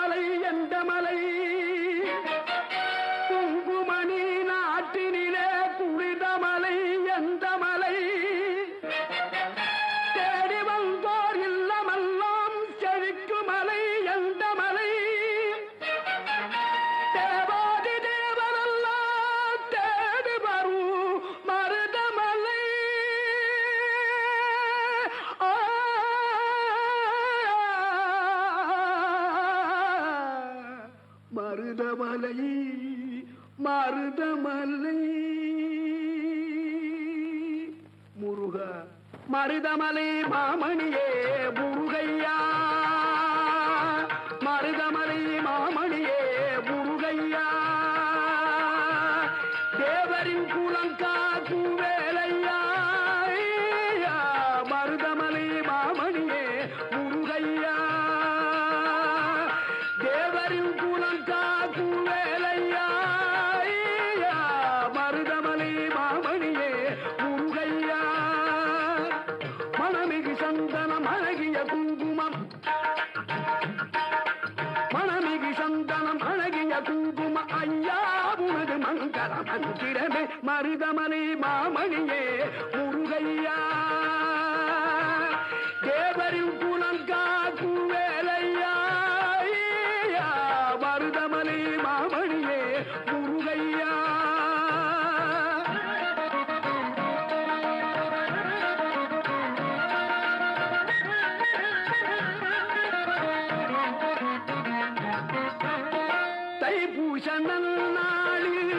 மலை எந்த மலை குங்குமணி நாட்டினிலே குளித மலை எந்த மலை தேடி வந்தோர் இல்லமெல்லாம் செழிக்கு மலை எந்த மலை தேவாதி தேவரெல்லாம் தேடி வரும் மருதமலை மருதமலை மருதமலை முருக மருதமலை மாமணியே முருகையா மருதமலை மாமணியே முருகையா தேவரின் குலங்காக்கு வேலையா மருதமலை மாமணியே முருகையா தேவரின் குலங்காக்கு வேலையா மருதமலை மாமணியே முருகையா மணமிகு சந்தனம் அழகிய குங்குமம் மணமிகு சந்தனம் அழகிய குங்கும ஐயா உனது மங்கள மந்திரமே மருதமலை மாமணியே முருகையா தேவரின் குலங்காக்கு வேலையா மருதமலை மாமணியே முருகையா தைப்பூச நன்னாளில்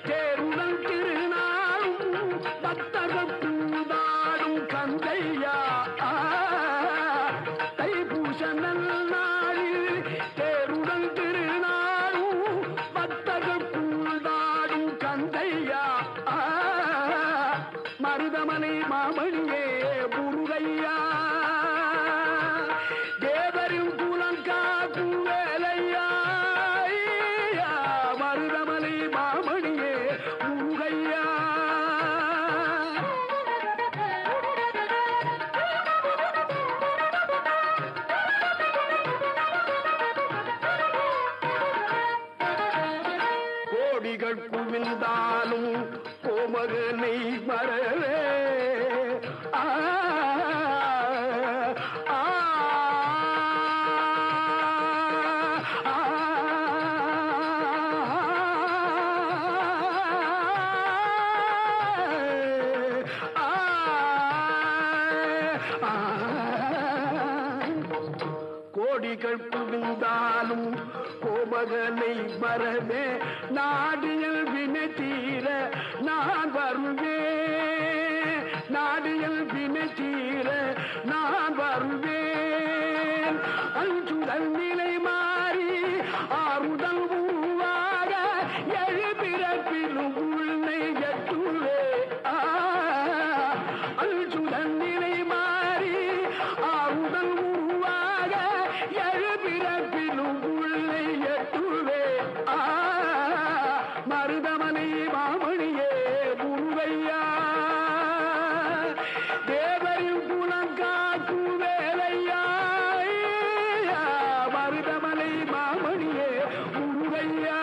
தேருடன் திருநாளும் பக்தர்கள் பூதாடும் கந்தையா தைப்பூச நன்னாளில் தேருடன் திருநாளும் பக்தர்கள் பூதாடும் கந்தையா மருதமலை மாமணியே முருகையா தேவரின் குலங்காக்கு வேலையா மருதமலை மாமணியே முருகையா கோடிகள் குவிந்தாலும் கோமகனை மறவே ஆ ஆ கோடிகள் குவிந்தாலும் கோமகனை மறவே நாடியல் வினை தீர நான் வருவேன் நாடியல் வினை தீர நான் வருவேன் அஞ்சுதல் நிலை மாறி ஆறுதல் உருவாக எழுபிறப்பிலும் உள்ளே எட்டுவே அஞ்சுதல் நிலை மாறி ஆறுதல் உருவாக எழுபிறப்பிலும் உள்ளே எட்டுவே மருதமலை மாமணியே முருகையா தேவரின் குலங்காக்கு வேலையா மருதமலை மாமணியே முருகையா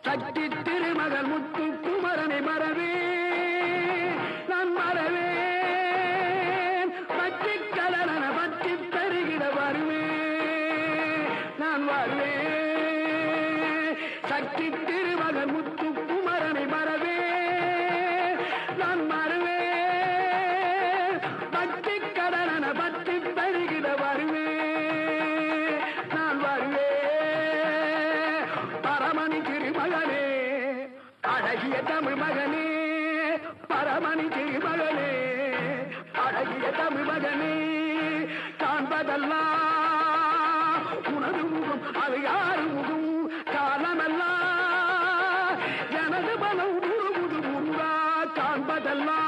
சக்தி திருமகன் முத்து குமரனை மறவே நான் மறவேன் பற்றி கலரன பற்றி பெருகிட வருவேன் நான் வருவேன் சக்தி திருமகன் முத்து குமரனை மறவே நான் மறவேன் பற்றி கடலன பற்றி பெருகிட வருவேன் நான் வருவேன் பரமணி திருமகனே அழகிய தமிழ் மகனே பரமணி திருமகனே அழகிய தமிழ் மகனே காண்பதெல்லாம் உனது முகம் அது யாரு முகம் காலமெல்லாம் எனது மனம் முழுமுது முருகா காண்பதெல்லாம்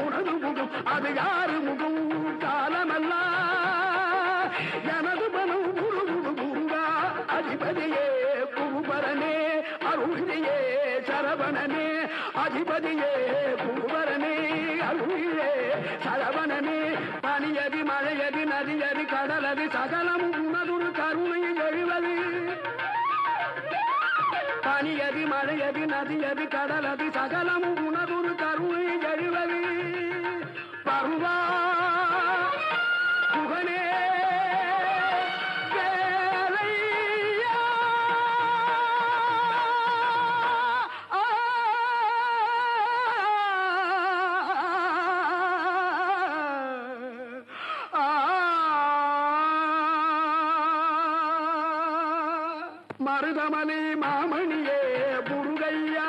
உனது முகம் அது யாரு முகம் காலமெல்லாம் எனது மனம் முழுமுது முருகா அதிபதியே குருபரனே அருளியே சரவணனே அதிபதியே குருபரனே அருளியே சரவணனே பனியதி மழையதி நதியதி கடலதி சகலமும் உனதுரு கருணையில் எழுவது பனியதி மழையதி நதியதி கடலதி சகலமும் உனதுரு கருணையில் எழுவது பருவா புகனே மருதமணி மாமணியே முருகையா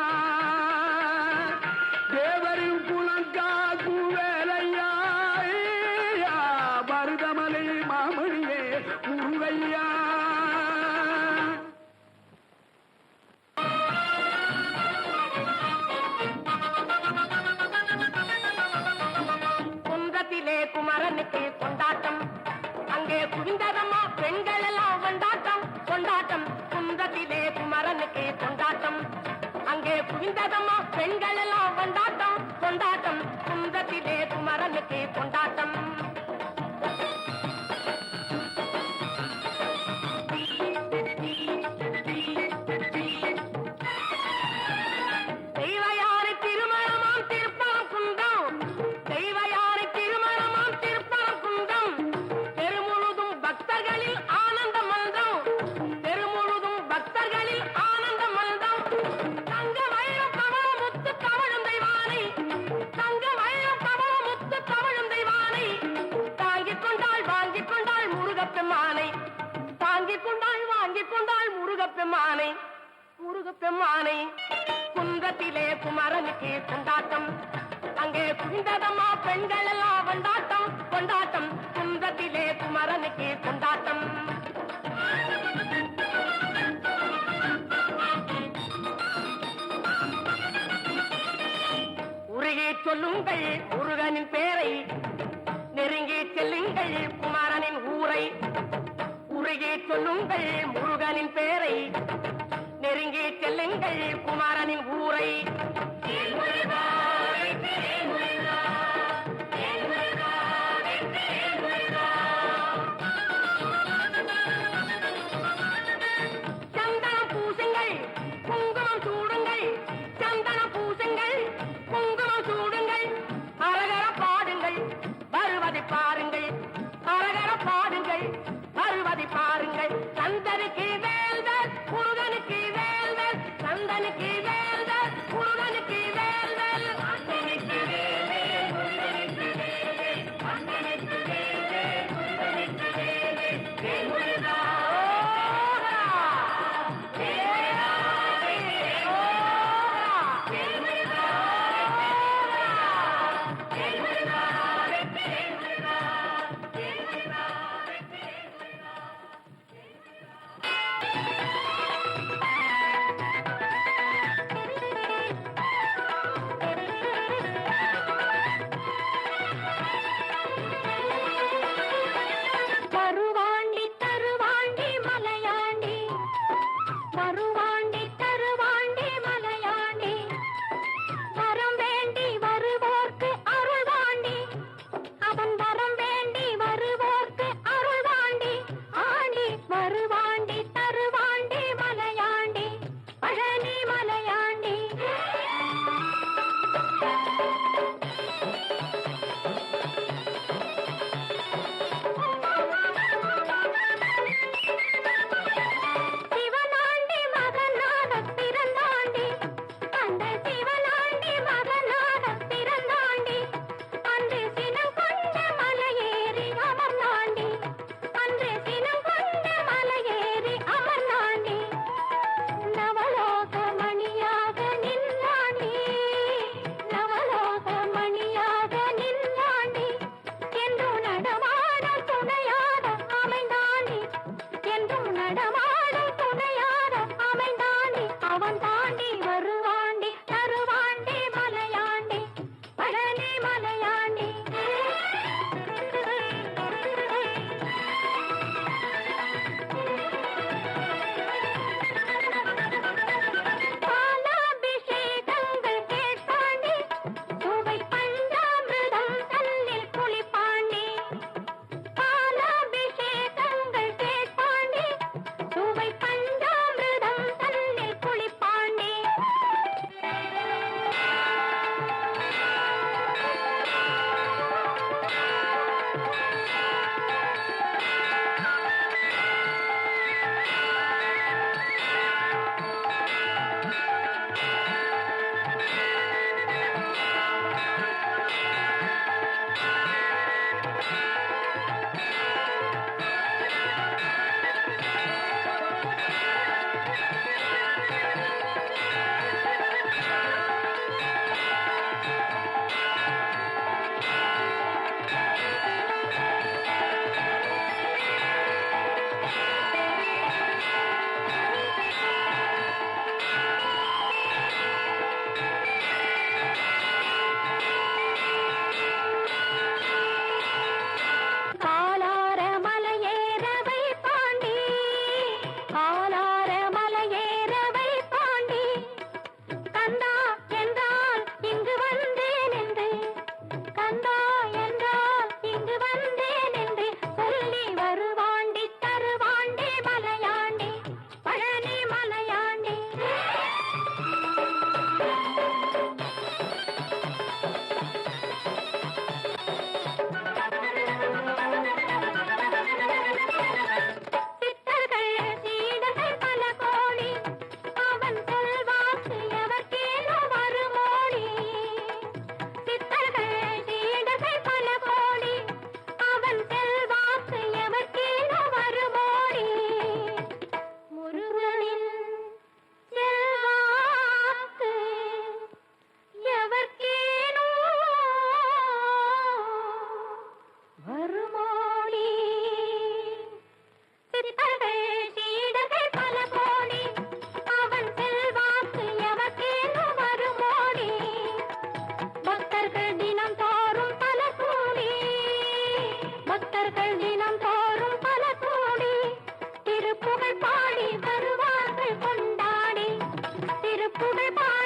தேவரின் புலங்காக்கு வேலையா மருதமணி மாமணியே முருகையா குன்றத்திலே குமரனுக்கு கொண்டாட்டம் அங்கே குவிந்ததம்மா பெண்கள் எல்லாம் கொண்டாட்டம் கொண்டாட்டம் குன்றத்திலே குமரனுக்கு கொண்டாட்டம் அங்கே குவிந்ததம்மா பெண்கள் எல்லாம் கொண்டாட்டம் கொண்டாட்டம் குன்றத்திலே குமரனுக்கு கொண்டாட்டம் தெய்வயாரை திருமணமாம் திருப்பரம் குன்றம் தெய்வயாரை திருமணமாம் திருப்பரம் குன்றம் தெருமுழுதும் பக்தர்களில் ஆனந்த மல்தம் தெருமுழுதும் பக்தர்களில் ஆனந்த மல்தம் தங்க வைரம் பவள முத்து தவழும் தெய்வானை தங்க வைரம் பவள முத்து தவழும் தெய்வானை தாங்கிக் கொண்டாள் வாங்கிக் கொண்டாள் முருகப்பெம்மானை தாங்கிக் கொண்டாள் வாங்கிக் கொண்டாள் முருகப்பெம்மானை முருகப்பெம்மானை குன்றத்திலே குமரனுக்கு கொண்டாட்டம் அங்கே குவிந்ததம்மா பெண்கள் எல்லாம் கொண்டாட்டம் கொண்டாட்டம் குன்றத்திலே குமரனுக்கு கொண்டாட்டம் உருகி சொல்லுங்கள் முருகனின் பேரை நெருங்கி செல்லுங்கள் குமரனின் ஊரை உருகி சொல்லுங்கள் முருகனின் பேரை நெருங்கி செல்லுங்கள் குமாரனின் ஊரை சந்தனம் பூசுங்கள் குங்குமம் சூடுங்கள் சந்தனம் பூசுங்கள் குங்குமம் சூடுங்கள் அரகர பாடுங்கள் வருவதை பாருங்கள் அரகர பாடுங்கள் வருவதை பாருங்கள் சந்தனுக்கு வேல்வர் முருகனுக்கு வேல்வர் சந்தனுக்கு வேல்வர் முருகனுக்கு வேல்வர் சந்தனுக்கு வேல்வர் முருகனுக்கு வேல்வர் சந்தனுக்கு வேல்வர் முருகனுக்கு வேல்வர் வேல்முருகா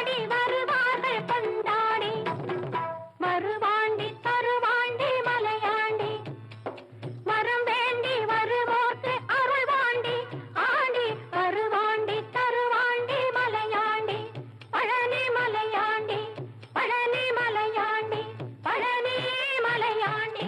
ஆடி வருவார்கள் கொண்டாடி மறுவாண்டி தருவாண்டி மலையாண்டி மரம் வேண்டி வருவோர்க்கு அருள்வாண்டி ஆண்டி வருவாண்டி தருவாண்டி மலையாண்டி பழனி மலையாண்டி பழனி மலையாண்டி பழனி மலையாண்டி.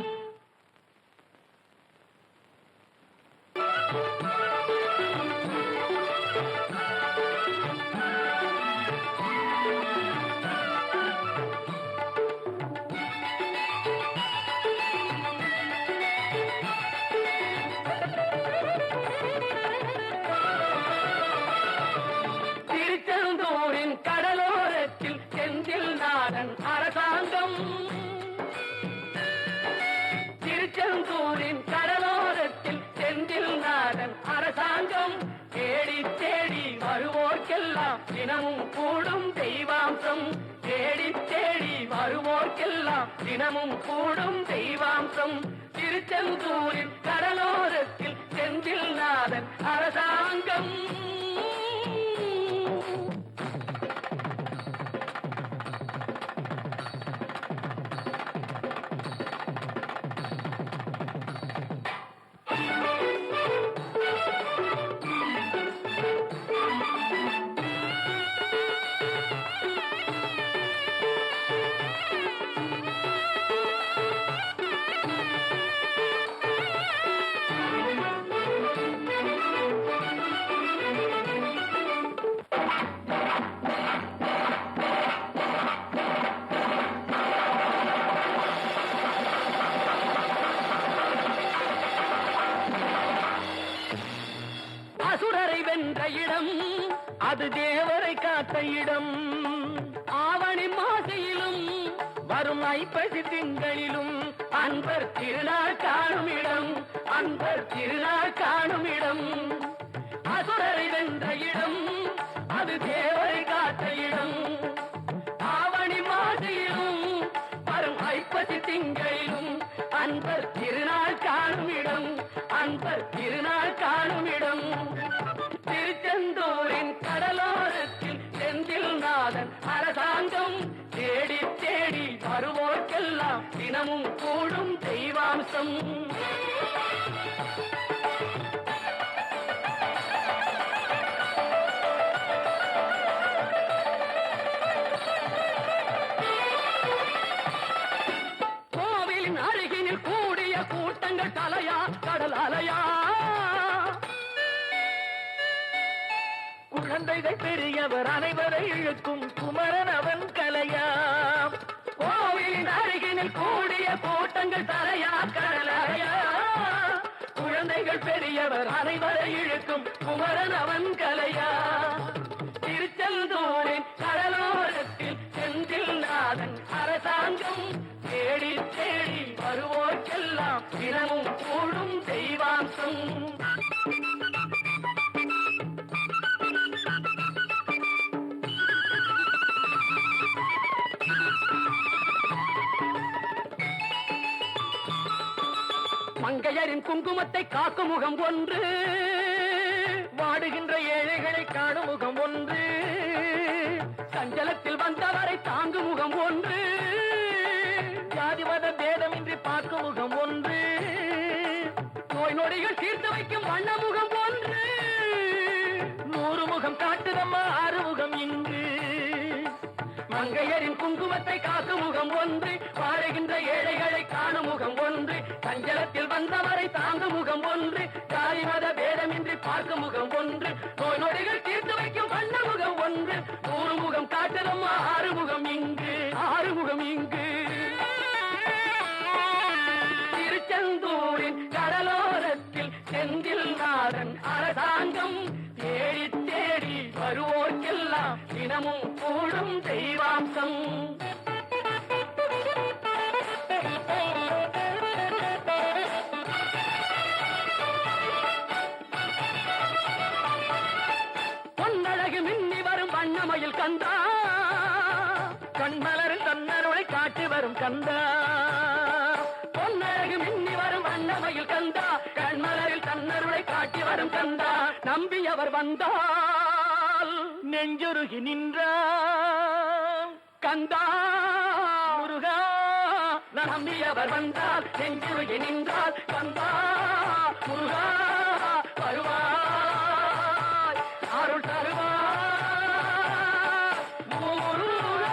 திருச்செந்தூரின் கடலோரத்தில் செந்தில் நாடன் அரசாங்கம் திருச்செந்தூரின் கடலோரத்தில் செந்தில் நாடன் அரசாங்கம் தேடி தேடி வருவோர்க்கெல்லாம் தினமும் கூடும் தெய்வாம்சம் தேடி தேடி வருவோர்க்கெல்லாம் தினமும் கூடும் தெய்வாம்சம் திருச்செந்தூரின் கடலோரத்தில் செந்தில் நாடன் அரசாங்கம். அசுரரை வென்ற இடம் அது தேவரை காத்த இடம் ஆவணி மாசையிலும் வரும் ஐப்பசி திங்களிலும் அன்பர் திருநாள் காணும் இடம் அன்பர் திருநாள் காணும் இடம் அசுரரை வென்ற இடம் அது தேவரை காத்த இடம் ஆவணி மாசையிலும் வரும் ஐப்பசி திங்களிலும் அன்பர் திருநாள் காணும் இடம் அன்பர் திருநாள் காணும் இடம் திருச்செந்தூரின் கடலோரத்தில் செந்தில் நாதன் அரசாங்கம் தேடி தேடி வருவோர்க்கெல்லாம் தினமும் கூடும் தெய்வாம்சம். கோவிலின் அருகினில் கூடிய கூட்டங்கள் தலையா கடல் அலையா குழந்தைகள் பெரியவர் அனைவரை இழுக்கும் குமரன் அவன் கலையா கோவிலின் அருகினில் கூடிய கூட்டங்கள் தலையா கடலையா குழந்தைகள் பெரியவர் அனைவரை இழுக்கும் குமரன் அவன் கலையா திருச்செந்தூரின் கடலோரத்தில் செந்தில் நாதன் அரசாங்கம் தேடி தேடி வருவோர்க்கெல்லாம் தினமும் கூடும் தெய்வாம்சம். மங்கையரின் குங்குமத்தை காக்கும் முகம் ஒன்று வாடுகின்ற ஏழைகளை காணும் முகம் ஒன்று சஞ்சலத்தில் வந்தவரை தாங்கும் முகம் ஒன்று ஜாதிமத பேதமின்றி பார்க்கும் முகம் ஒன்று நோய் நொடிகள் தீர்த்து வைக்கும் வண்ண முகம் ஒன்று 100 முகம் காட்டுதம்மா 6 முகம் இங்கு மங்கையரின் குங்குமத்தை காக்கும் முகம் ஒன்று வாழுகின்ற ஏழைகளை காணும் முகம் ஒன்று சஞ்சலத்தில் வந்தவரை தாங்கும் முகம் ஒன்று ஜாதி மத பேதமின்றி பார்க்கும் முகம் ஒன்று நோய் நொடிகள் தீர்த்து வைக்கும் வண்ண முகம் ஒன்று 100 முகம் காட்டுதம்மா 6 முகம் இங்கு 6 முகம் இங்கு திருச்செந்தூரின் கடலோரத்தில் செந்தில் நாதன் அரசாங்கம் தேடி தேடி வருவோர்க்கெல்லாம் தினமும் கூடும் தெய்வாம்சம். பொன்னழகு மின்னி வரும் வண்ணமயில் கந்தா கண்மலரில் தன்னருளை காட்டி வரும் கந்தா பொன்னழகு மின்னி வரும் வண்ணமயில் கந்தா கண்மலரில் தன்னருளை காட்டி வரும் கந்தா நம்பியவர் வந்தால் நெஞ்சுருகி நின்றார் நம்பியவர் வந்தால் நெஞ்சுருகி நின்றால் வந்தா முருகா வருவாய் அருள் தருவாய் முருகா.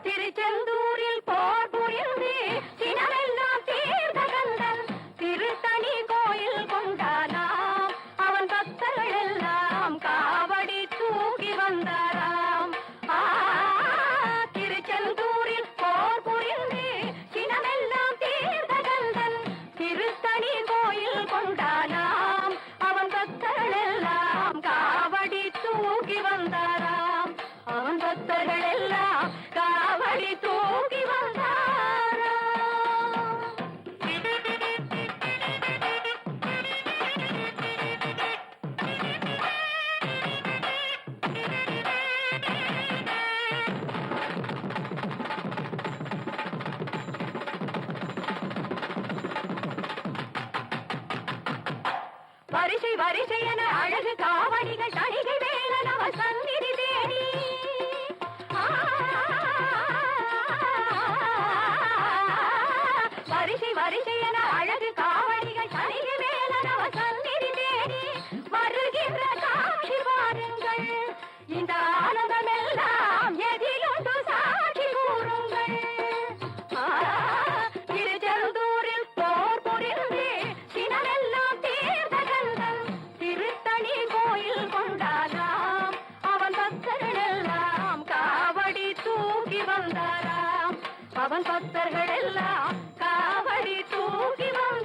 திருச்செந்தூரில் போர் புரிந்து சினமெல்லாம் தீர்த்த கந்தன் திருத்தணி கோயில் கொண்டானாம் அவன் பக்தர்கள் எல்லாம் காவடி தூக்கி வந்தாராம். திருச்செந்தூரில் போர் புரிந்து சினமெல்லாம் தீர்த்த கந்தன் திருத்தணி கோயில் கொண்டானாம் அவன் பக்தர்கள் எல்லாம் காவடி தூக்கி வந்தாராம். அவன் பக்தர்கள் எல்லாம் காவடி தூக்கி வந்தாராம். வரிசை வரிசை என அழகு காவடிகள் தணிகை வேலன் அவர் சந்நிதி தேடி வரிசை வரிசை என அழகு காவடிகள் தணிகை வேலன் அவர் சந்நிதி தேடி வருகின்ற காட்சி பாருங்கள். இந்த ஆனந்தமெல்லாம் எதிலும் சாட்சி கூறுங்கள். திருச்செந்தூரில் போர் புரிந்து சினமெல்லாம் தீர்த்த கந்தன் திருத்தணி கோயில் கொண்டானாம் அவன் பக்தர்கள் எல்லாம் காவடி தூக்கி வந்தாராம். அவன் பக்தர்கள் எல்லாம் காவடி தூக்கி வந்தாராம்.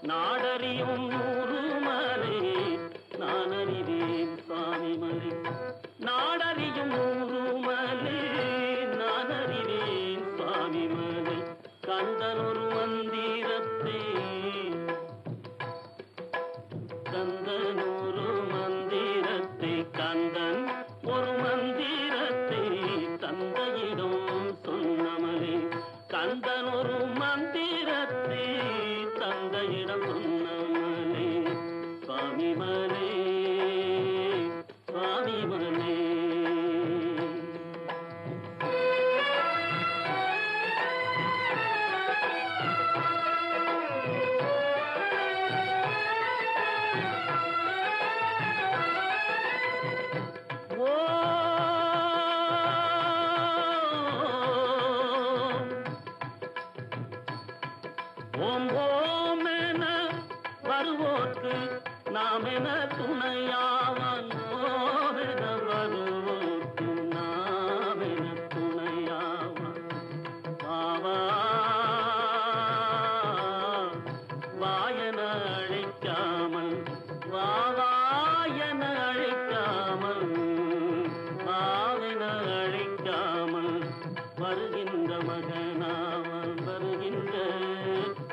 நாடறியும் நூறுமலை நான் அறிவேன் சுவாமிமலை நாடறியும் நூறுமலை நான் அறிவேன் சுவாமிமலை கந்தனொரு மந்திரத்தை கந்தனொரு மந்திரத்தை கந்தன் ஒரு மந்திரத்தை தந்தையிடம் சொன்னமலே கந்தன் ஒரு மந்திரத்தை தந்தையிடம் சொன்னமலே சுவாமிமலே சுவாமிமலே ஓம் ஓம் என வருவோர்க்கு நாம் என துணையாவான் ஓம் என வருவோர்க்கு நாம் என துணையாவான் வாவா வாயன அழைக்காமல் வாவாயன அழைக்காமல் வாவென அழைக்காமல் வருகின்ற மகனாவன் வருகின்ற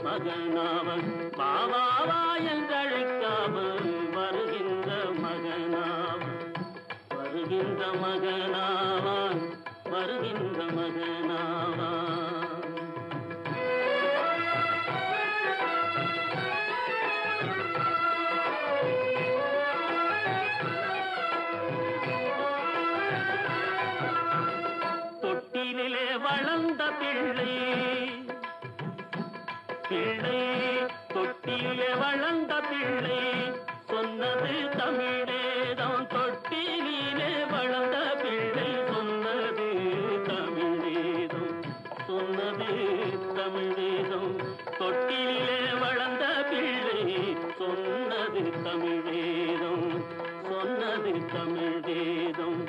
மகனாவன் பாவாவாயன் அழைக்காமல் வருகின்ற மகனாவன் வருகின்ற மகனாவான் வருகின்ற மகனாவான் தொட்டிலே வளர்ந்த பிள்ளை பிள்ளை தொட்டிலே வளர்ந்த பிள்ளை சொன்னது தமிழேதான் தொட்டிலே வளர்ந்த பிள்ளை சொன்னது தமிழேதம் சொன்னது தமிழேதம் தொட்டிலே வளர்ந்த பிள்ளை சொன்னது தமிழேதம் சொன்னது தமிழேதம்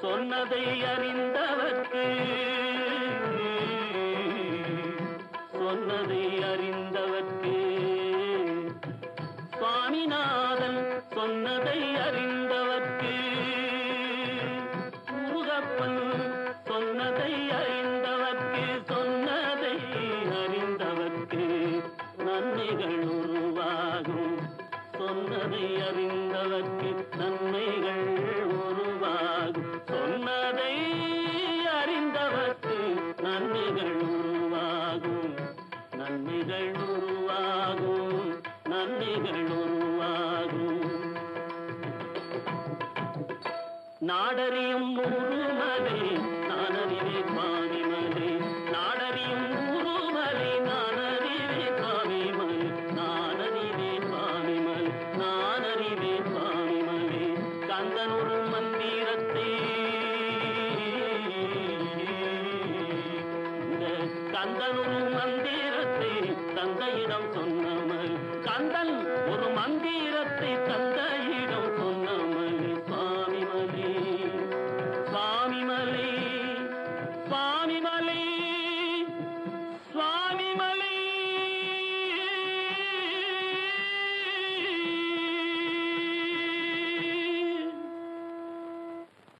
சொன்னதை அறிந்தவர்க்கு சொன்னதை அறிந்தவர்க்கு சுவாமிநாதன் சொன்னதை அறிந்தவர்க்கு முருகப்பன் சொன்னதை அறிந்தவர்க்கு சொன்னதை அறிந்தவர்க்கு நன்மைகள் உருவாகும் சொன்னதை அறிந்தவர்க்கு நன்மைகள் உருவாகும் சொன்னதை அறிந்தவர்க்கு நன்மைகள் உருவாகும் நன்மைகள் உருவாகும் நன்மைகள் உருவாகும் நாடறியும் முருமலை நான் அறிவே சுவாமிமலை நாடறியும் முருமலை நான் அறிவே சுவாமிமலை நான் அறிவே சுவாமிமலை நான் அறிவே சுவாமிமலை கந்தன் ஒரு மந்திரத்தை கந்தன் ஒரு மந்திரத்தை தந்தையிடம் சொன்னமல் கந்தன் ஒரு மந்திரத்தை தந்த